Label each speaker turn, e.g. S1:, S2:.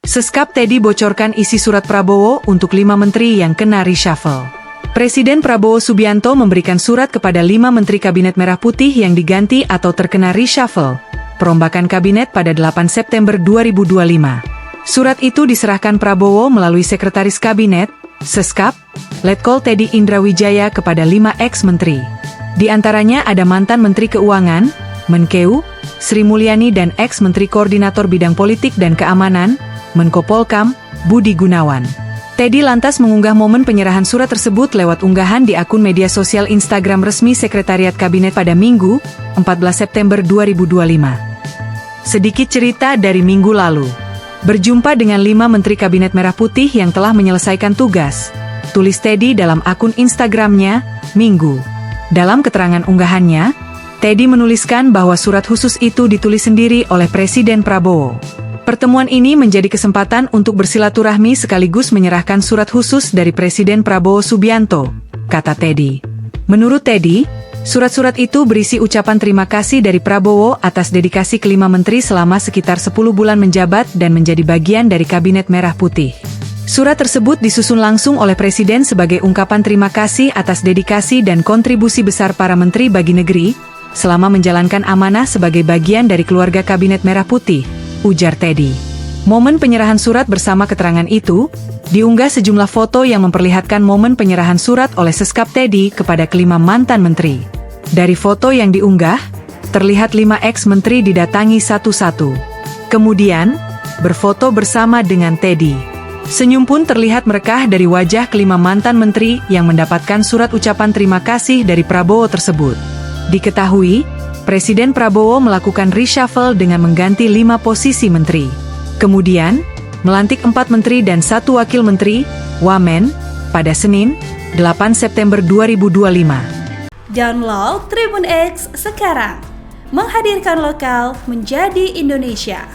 S1: Seskap Teddy bocorkan isi surat Prabowo untuk 5 menteri yang kena reshuffle. Presiden Prabowo Subianto memberikan surat kepada 5 menteri Kabinet Merah Putih yang diganti atau terkena reshuffle, perombakan kabinet pada 8 September 2025. Surat itu diserahkan Prabowo melalui Sekretaris Kabinet, Seskap, Letkol Teddy Indrawijaya kepada 5 ex-menteri. Di antaranya ada mantan Menteri Keuangan, Menkeu, Sri Mulyani dan ex-Menteri Koordinator Bidang Politik dan Keamanan, Menko Polkam, Budi Gunawan. Teddy lantas mengunggah momen penyerahan surat tersebut lewat unggahan di akun media sosial Instagram resmi Sekretariat Kabinet pada Minggu, 14 September 2025. Sedikit cerita dari minggu lalu. Berjumpa dengan 5 Menteri Kabinet Merah Putih yang telah menyelesaikan tugas, tulis Teddy dalam akun Instagramnya, Minggu. Dalam keterangan unggahannya, Teddy menuliskan bahwa surat khusus itu ditulis sendiri oleh Presiden Prabowo. Pertemuan ini menjadi kesempatan untuk bersilaturahmi sekaligus menyerahkan surat khusus dari Presiden Prabowo Subianto, kata Teddy. Menurut Teddy, surat-surat itu berisi ucapan terima kasih dari Prabowo atas dedikasi ke-5 menteri selama sekitar 10 bulan menjabat dan menjadi bagian dari Kabinet Merah Putih. Surat tersebut disusun langsung oleh Presiden sebagai ungkapan terima kasih atas dedikasi dan kontribusi besar para menteri bagi negeri, selama menjalankan amanah sebagai bagian dari keluarga Kabinet Merah Putih, ujar Teddy. Momen penyerahan surat bersama keterangan itu, diunggah sejumlah foto yang memperlihatkan momen penyerahan surat oleh Seskap Teddy kepada ke-5 mantan menteri. Dari foto yang diunggah, terlihat 5 ex-menteri didatangi satu-satu. Kemudian, berfoto bersama dengan Teddy. Senyum pun terlihat merekah dari wajah ke-5 mantan menteri yang mendapatkan surat ucapan terima kasih dari Prabowo tersebut. Diketahui, Presiden Prabowo melakukan reshuffle dengan mengganti 5 posisi menteri. Kemudian, melantik 4 menteri dan 1 wakil menteri, Wamen, pada Senin, 8 September 2025.
S2: Download Tribun X sekarang, menghadirkan lokal menjadi Indonesia.